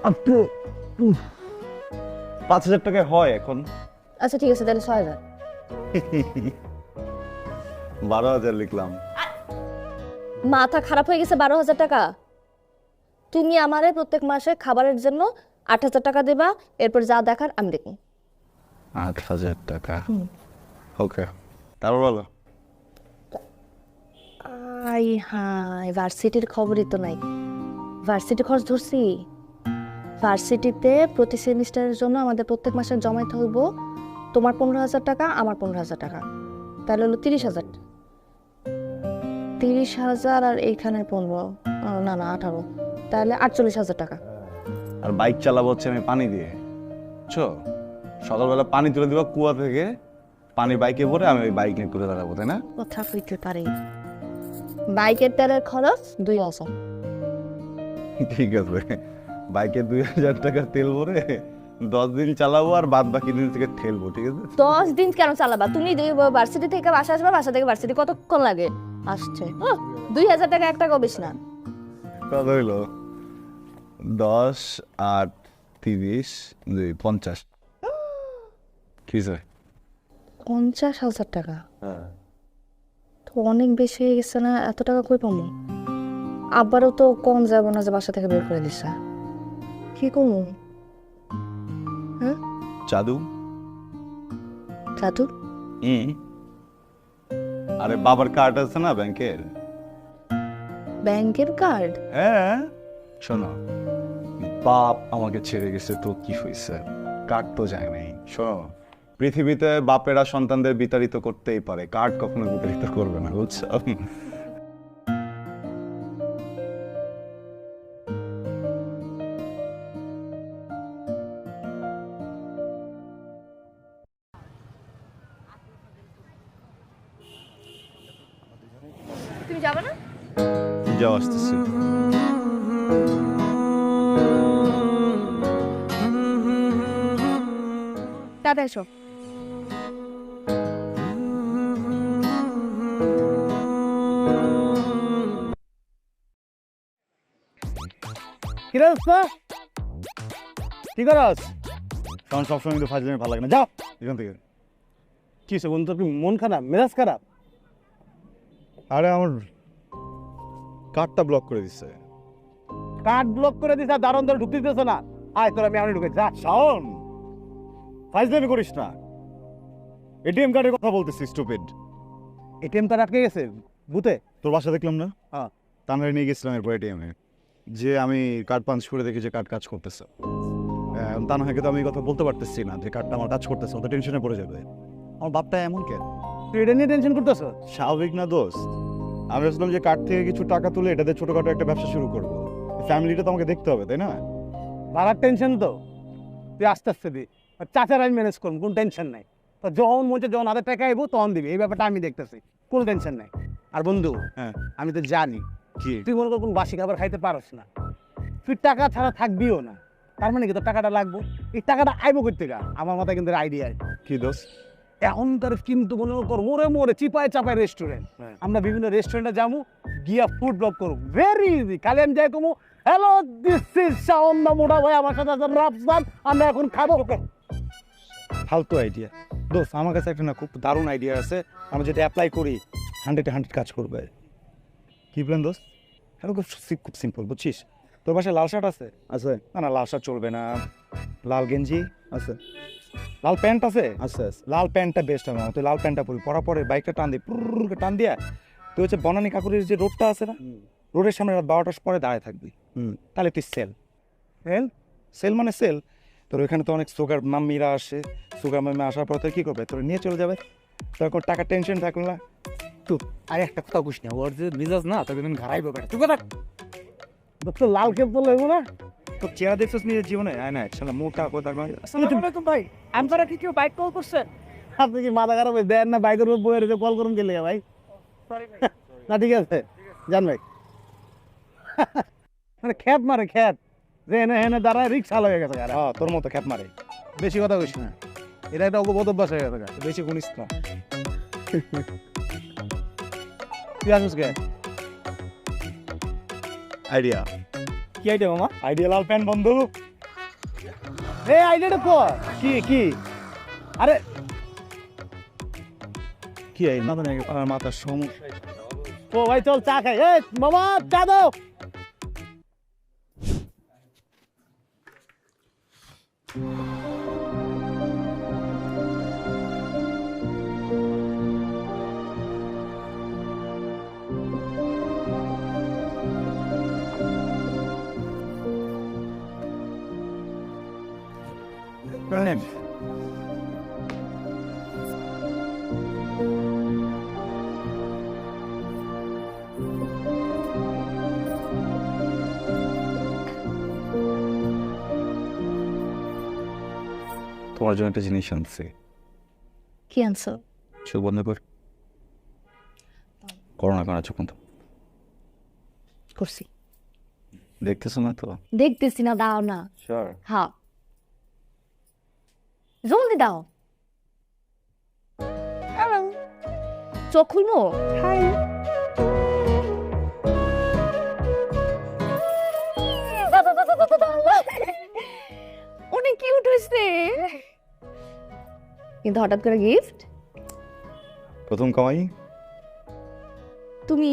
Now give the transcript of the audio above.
আপু 5,000 টাকায় হয় এখন? আচ্ছা ঠিক আছে তাহলে 6,000। 12,000 লিখলাম। মাথা খারাপ হয়ে গেছে? 12,000 টাকা? তুমি আমারে প্রত্যেক মাসে খাবারের জন্য 8,000 টাকা দেবা, এরপর যা দেখার আমি দেখি। 8,000 টাকা, ওকে। তারপর বলো। আই হাই, ভার্সিটির খবরই তো নাই। ভার্সিটি খরচ ধরছি। ভার্সিটিতে প্রতি সেমিস্টারের জন্য আমাদের প্রত্যেক মাসে জমাইতে হইব তোমার 15,000 টাকা, আমার 15,000 টাকা, তাহলে হলো 30,000। 30,000 আর এইখানে 15, না না 18, তাহলে 48,000 টাকা। আর বাইক চালাবো হচ্ছে আমি পানি দিয়ে, বুঝছো? সকালবেলা পানি তুলে দিবা কুয়া থেকে, পানি বাইকে ভরে আমি ওই বাইক নিয়ে ঘুরে বেড়াবো, তাই না? কথা কইতে পারি। বাইকের তেলের খরচ 2,000। ঠিক আছে, বাইকে 2,000 টাকা তেল ভরে 10 দিন চালাবো আর বাদ বাকি দিন থেকে ঠেলবো, ঠিক আছে? 10 দিন কেন চালাবা? তুমি ভার্সিটি থেকে বাসা আসবা, বাসা থেকে ভার্সিটি কতক্ষণ লাগে আসছে? 2,000 টাকা, 1 টাকাও বেশি না। কত হইলো? 10 আর 30, 50। কি স্যার? 50,000 টাকা হ্যাঁ। তো অনেক বেশি হয়ে গেছে না? এত টাকা কই পাবো? আব্বারও তো কম যাবো না যে বাসা থেকে বের করে দিছে। কি করবো? হ্যাঁ, জাদু। জাদু? আরে বাবার কার্ড আছে না ব্যাংকের? ব্যাংকের কার্ড? হ্যাঁ, শোনো, বাপ আমাকে ছেড়ে গেছে তো কি হয়েছে, কার্ড তো যায় নাই। শোনো, পৃথিবীতে বাপেরা সন্তানদের বিতাড়িত করতেই পারে, কার্ড কখনো বিতাড়িত করবে না, বুঝছো? তুমি যাবে না? যাও, আসতেছি। দাদা এসো। কি রে দোস্ত? কি করস? তখন সবসময় কিন্তু ফাজলামি ভালো লাগে না, যাও এখান থেকে। কি হয়েছে বন্ধু, আপনি মন খারাপ, মেজাজ খারাপ? আরে আমার কার্ডটা ব্লক করে দিচ্ছে। কার্ড ব্লক করে দিছে আর দারুণ ধরে ঢুকতে দিতেছে না। আয় তোর আমি ঢুকে যা। শাওন, ফাজলামি করিস না। এটিএম কার্ডের কথা বলতেছি, স্টুপিড। এটিএম কার্ড আটকে গেছে বুথে। তোর বাসা দেখলাম না? হ্যাঁ। তানহারে নিয়ে গেছিলাম এরপর এটিএমে, যে আমি কার্ড পাঞ্চ করে দেখি যে কার্ড কাজ করতেছে। তানহাকে তো আমি এই কথা বলতে পারতেছি না যে কার্ডটা আমার কাজ করতেছে, ও তো টেনশনে পড়ে যাবে। আমার বাপটা এমন কেন? তুই এটা নিয়ে টেনশন করতেছ? স্বাভাবিক না দোস্ত? আমি ভাবছিলাম যে কার্ড থেকে কিছু টাকা তুলে এটাতে ছোটখাটো একটা ব্যবসা শুরু করবো। ফ্যামিলিটা তো আমাকে দেখতে হবে, তাই না? বাড়ার টেনশন তো তুই আস্তে আস্তে দি, আর চাচার আমি ম্যানেজ করবো, কোনো টেনশন নাই। তো যখন মনে যখন হাতে টাকা আইবো তখন দিবি, এই ব্যাপারটা আমি দেখতেছি, কোনো টেনশন নাই। আর বন্ধু, হ্যাঁ। আমি তো জানি কি? তুই মনে কর কোনো বাসি খাবার খাইতে পারস না, তুই টাকা ছাড়া থাকবিও না। তার মানে কি তোর টাকাটা লাগবো? এই টাকাটা আইবো করতে গা আমার মাথায় কিন্তু আইডিয়া। কি দোস্ত? এখন তার কিন্তু মনে কর মোড়ে মোড়ে চিপায় চাপায় রেস্টুরেন্ট, আমরা বিভিন্ন রেস্টুরেন্টে যাবো, গিয়া ফুড ব্লগ করবো, ভেরি ইজি। খালি আমি যাই কমু, হ্যালো দিস ইজ শাওন দা মোটা ভাই, আমার সাথে আছেন রাফসান, আমরা এখন খাবো। ফালতু আইডিয়া দোস্ত, আমার কাছে একটা না খুব দারুণ আইডিয়া আছে, আমরা যেটা অ্যাপ্লাই করি 100-100 কাজ করবে। কি প্ল্যান দোস্ত? হ্যাঁ, খুব সিম্পল, বুঝছিস? তোর পাশে লাল শার্ট আছে? আছে। না না, লাল শার্ট চলবে না, লাল গেঞ্জি আছে। লাল প্যান্ট আছে? আছে। লাল প্যান্টটা বেস্ট হবে, তুই লাল প্যান্টটা পরবি, পরার পরে বাইকটা টান দিয়ে পুরো টান দিয়া তুই হচ্ছে বনানী কাকুরের যে রোডটা আছে না, রোডের সামনে রাত 12টার পরে দাঁড়ায় থাকবি। তাহলে তুই সেল সেল মানে সেল। তোর ওইখানে তো অনেক সুগার মাম্মিরা আসে, সুগার মাম্মি আসার পর তোর কী করবে, তোর নিয়ে চলে যাবে, তখন টাকা টেনশন থাকলো না। আর একটা কথা কুস না, ওর যে মিজাজ না তোকে দিন ঘাড়াইবো বেটা, তুই কথা তো লাল খেপ তো লাগবো না। তোর চেহারা দেখছিস নিজের জীবনে? আয় না একসাথে মোটা কোথার ভাই আপনারা কি কেউ বাইক কল করছেন? আপনি কি মাথা খারাপ হয়ে দেন না? বাইকের উপর বয়ে রেখে কল করুন গেলে ভাই। না ঠিক আছে, জান ভাই। মানে খ্যাত মারে খ্যাত, যে এনে এনে দাঁড়ায় রিক্সা হয়ে গেছে। হ্যাঁ, তোর মতো খ্যাপ মারে। বেশি কথা কইস না, এটা একটা অপবোধ অভ্যাস হয়ে গেছে। বেশি গুনিস না। তুই আসিস কে? আইডিয়া। কি আইডিয়া মামা? আইডিয়া লাল প্যান্ট বন্ধু, এই আইডিয়াটা কর কি কি আরে কি এই না মানে আমার মাথার সমস্যা ও ভাই চল চা খাই এই মামা চা দাও তোমার জন্য একটা জিনিস আনছি, কি আনছো? চোখ বন্ধ কর। করোনা করা চোখ বন্ধ। করছি। দেখতেছো না তো? দেখতেছি না, দাও না। শিওর? হ্যাঁ, জলদি দাও। চোখ খুলবো? অনেক কিউট হয়েছে, কিন্তু হঠাৎ করে গিফট। প্রথম কামাই তুমি